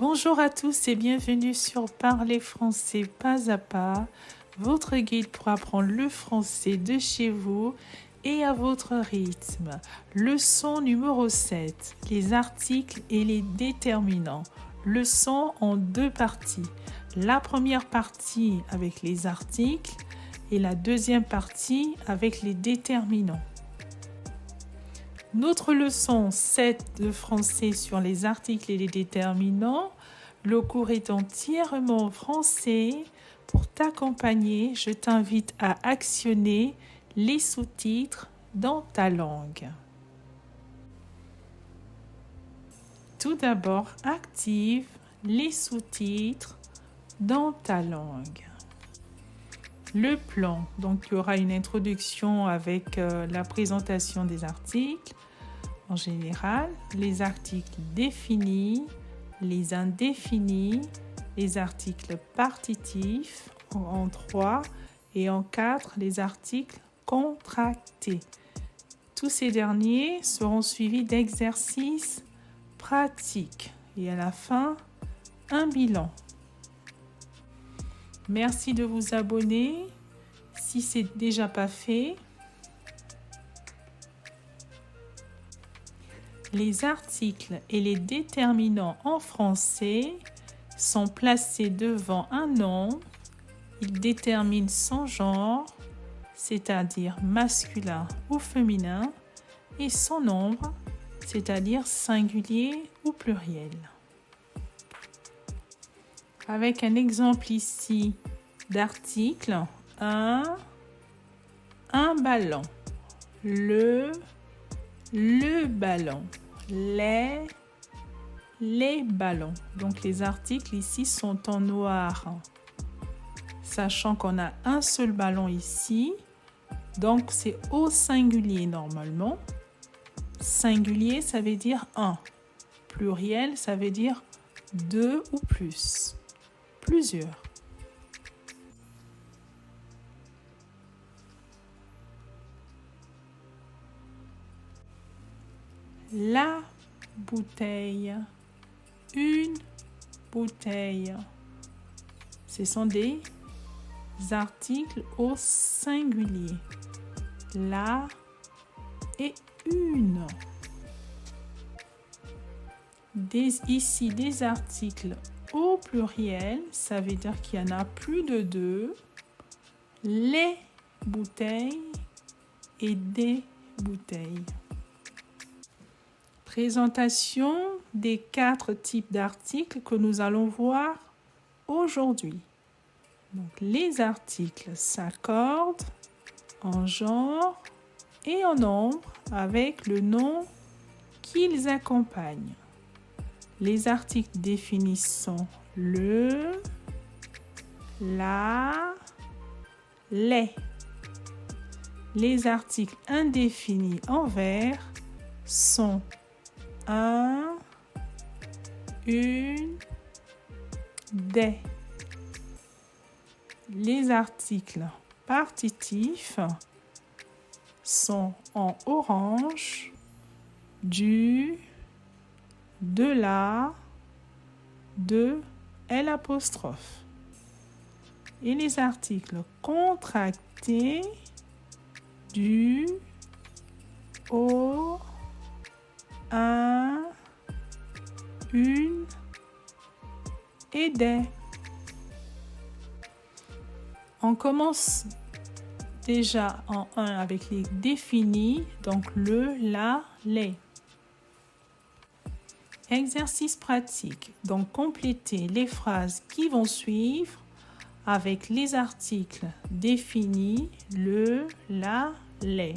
Bonjour à tous et bienvenue sur Parler français pas à pas, votre guide pour apprendre le français de chez vous et à votre rythme. Leçon numéro 7, les articles et les déterminants. Leçon en deux parties. La première partie avec les articles et la deuxième partie avec les déterminants. Notre leçon 7 de français sur les articles et les déterminants, le cours est entièrement français. Pour t'accompagner, je t'invite à actionner les sous-titres dans ta langue. Tout d'abord, active les sous-titres dans ta langue. Le plan, donc il y aura une introduction avec la présentation des articles. En général, les articles définis, les indéfinis, les articles partitifs en 3 et en 4, les articles contractés. Tous ces derniers seront suivis d'exercices pratiques et à la fin, un bilan. Merci de vous abonner si ce n'est déjà pas fait. Les articles et les déterminants en français sont placés devant un nom. Ils déterminent son genre, c'est-à-dire masculin ou féminin, et son nombre, c'est-à-dire singulier ou pluriel. Avec un exemple ici d'article, un ballon, le ballon, les ballons. Donc les articles ici sont en noir, sachant qu'on a un seul ballon ici, donc c'est au singulier normalement. Singulier, ça veut dire un. Pluriel, ça veut dire deux ou plus. Plusieurs. La bouteille, une bouteille. Ce sont des articles au singulier. La et une. Ici, des articles au pluriel, ça veut dire qu'il y en a plus de deux. Les bouteilles et des bouteilles. Présentation des 4 types d'articles que nous allons voir aujourd'hui. Donc, les articles s'accordent en genre et en nombre avec le nom qu'ils accompagnent. Les articles définis sont le, la, les. Les articles indéfinis en vert sont un, une, des. Les articles partitifs sont en orange, du, de la, de, l'apostrophe. Et les articles contractés, du, au, un, une et des. On commence déjà en 1 avec les définis, donc le, la, les. Exercice pratique, donc complétez les phrases qui vont suivre avec les articles définis, le, la, les.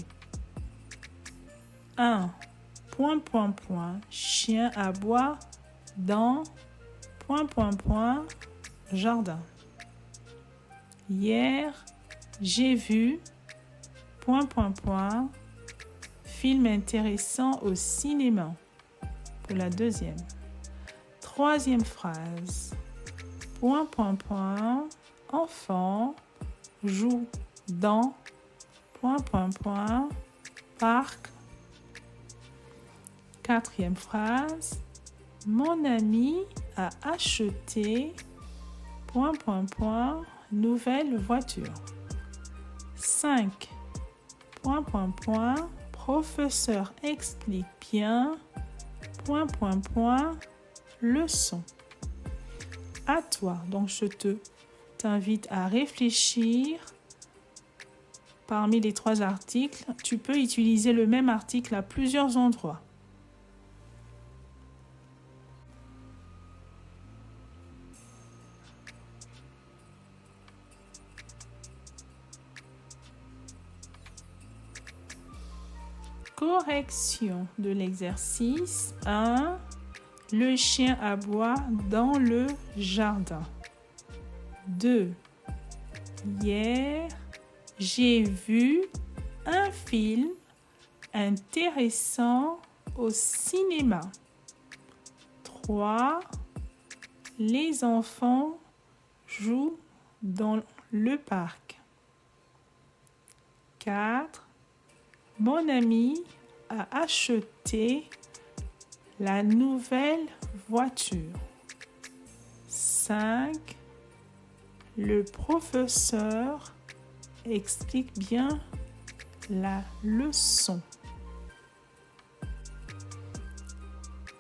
1. Point, point, point, chien aboie dans, point, point, point, jardin. Hier, j'ai vu, point, point, point, film intéressant au cinéma. Pour la deuxième. Troisième phrase. Point, point, point, enfant joue dans, point, point, point, parc. Quatrième phrase. Mon ami à acheter, nouvelle voiture. 5, professeur explique bien, leçon. À toi, donc je t'invite à réfléchir. Parmi les 3 articles, tu peux utiliser le même article à plusieurs endroits. Correction de l'exercice 1. Le chien aboie dans le jardin. 2. Hier, j'ai vu un film intéressant au cinéma. 3. Les enfants jouent dans le parc. 4. Mon ami a acheté la nouvelle voiture. 5. Le professeur explique bien la leçon.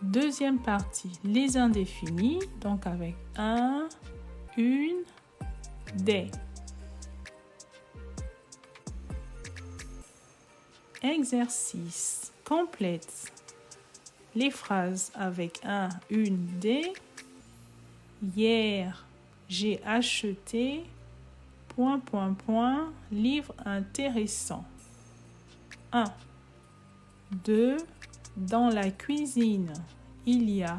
Deuxième partie, les indéfinis, donc avec un, une, des. Exercice, complète les phrases avec un, une, des. Hier, j'ai acheté, livre intéressant. 1. 2. Dans la cuisine, il y a,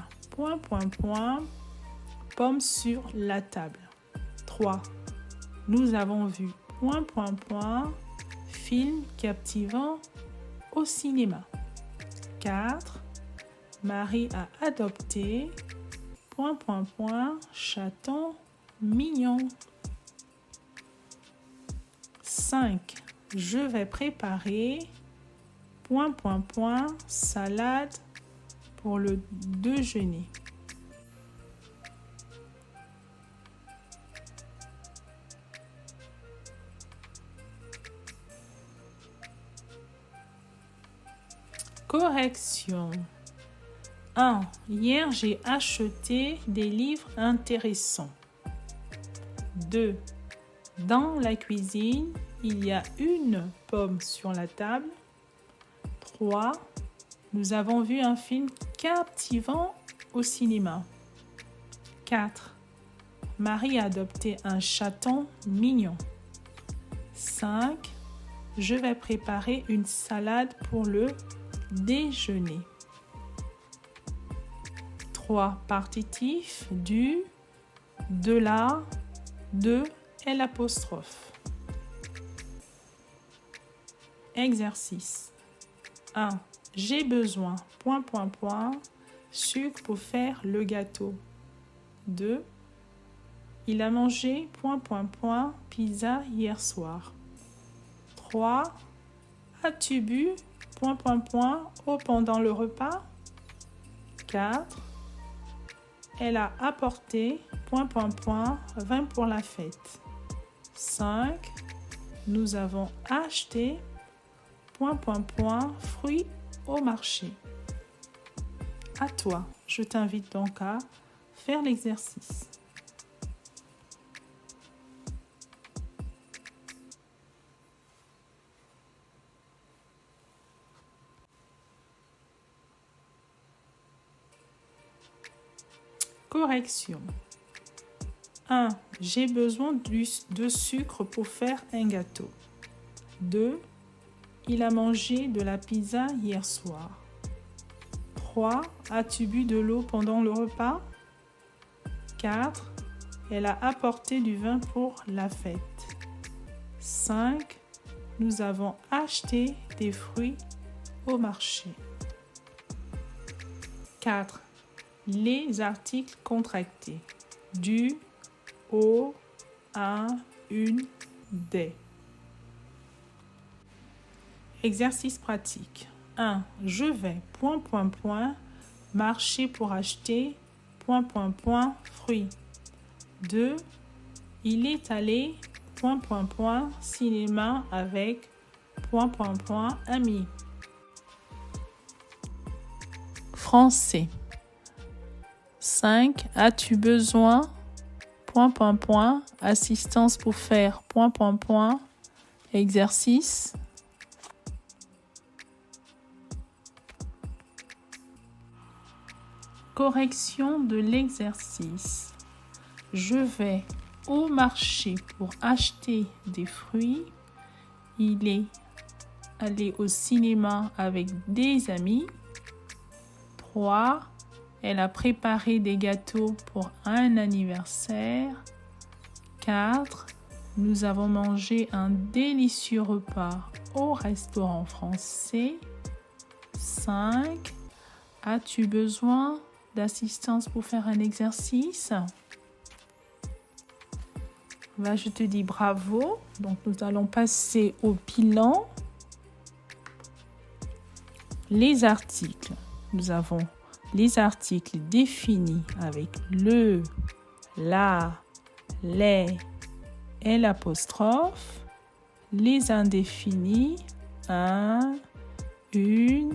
pommes sur la table. 3. Nous avons vu, film captivant au cinéma. 4. Marie a adopté, chaton mignon. 5. Je vais préparer, salade pour le déjeuner. Correction. 1. Hier, j'ai acheté des livres intéressants. 2. Dans la cuisine, il y a une pomme sur la table. 3. Nous avons vu un film captivant au cinéma. 4. Marie a adopté un chaton mignon. 5. Je vais préparer une salade pour le déjeuner. 3. Partitif du, de la, de et l'apostrophe. Exercice 1. J'ai besoin, sucre pour faire le gâteau. 2. Il a mangé, pizza hier soir. 3. As-tu bu, eau pendant le repas? 4. Elle a apporté, vin pour la fête. 5. Nous avons acheté, fruits au marché. À toi, je t'invite donc à faire l'exercice. Correction. 1. J'ai besoin de sucre pour faire un gâteau. 2. Il a mangé de la pizza hier soir. 3. As-tu bu de l'eau pendant le repas? 4. Elle a apporté du vin pour la fête. 5. Nous avons acheté des fruits au marché. 4. Les articles contractés. Du, au, un, une, des. Exercice pratique. 1. Je vais, marcher pour acheter, fruit. 2. Il est allé cinéma avec ami. Français. 5. As-tu besoin assistance pour faire exercice. Correction de l'exercice. Je vais au marché pour acheter des fruits. Il est allé au cinéma avec des amis. 3. Elle a préparé des gâteaux pour un anniversaire. 4. Nous avons mangé un délicieux repas au restaurant français. 5. As-tu besoin d'assistance pour faire un exercice? Là, je te dis bravo. Donc, nous allons passer au bilan. Les articles. Nous avons les articles définis avec le, la, les et l'apostrophe. Les indéfinis, un, une,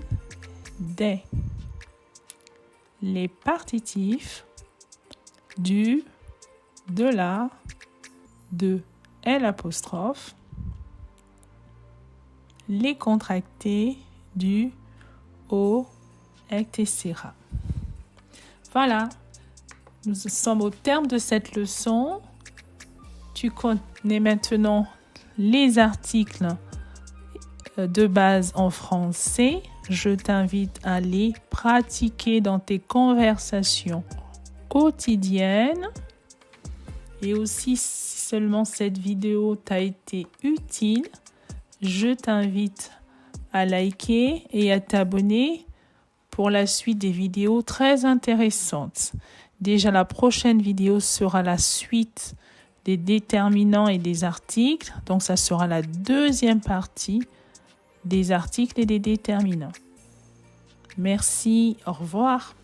des. Les partitifs, du, de la, de et l'apostrophe. Les contractés, du, au, etc. Voilà, nous sommes au terme de cette leçon. Tu connais maintenant les articles de base en français. Je t'invite à les pratiquer dans tes conversations quotidiennes. Et aussi, si seulement cette vidéo t'a été utile, je t'invite à liker et à t'abonner pour la suite des vidéos très intéressantes. Déjà, la prochaine vidéo sera la suite des déterminants et des articles. Donc, ça sera la deuxième partie des articles et des déterminants. Merci, au revoir.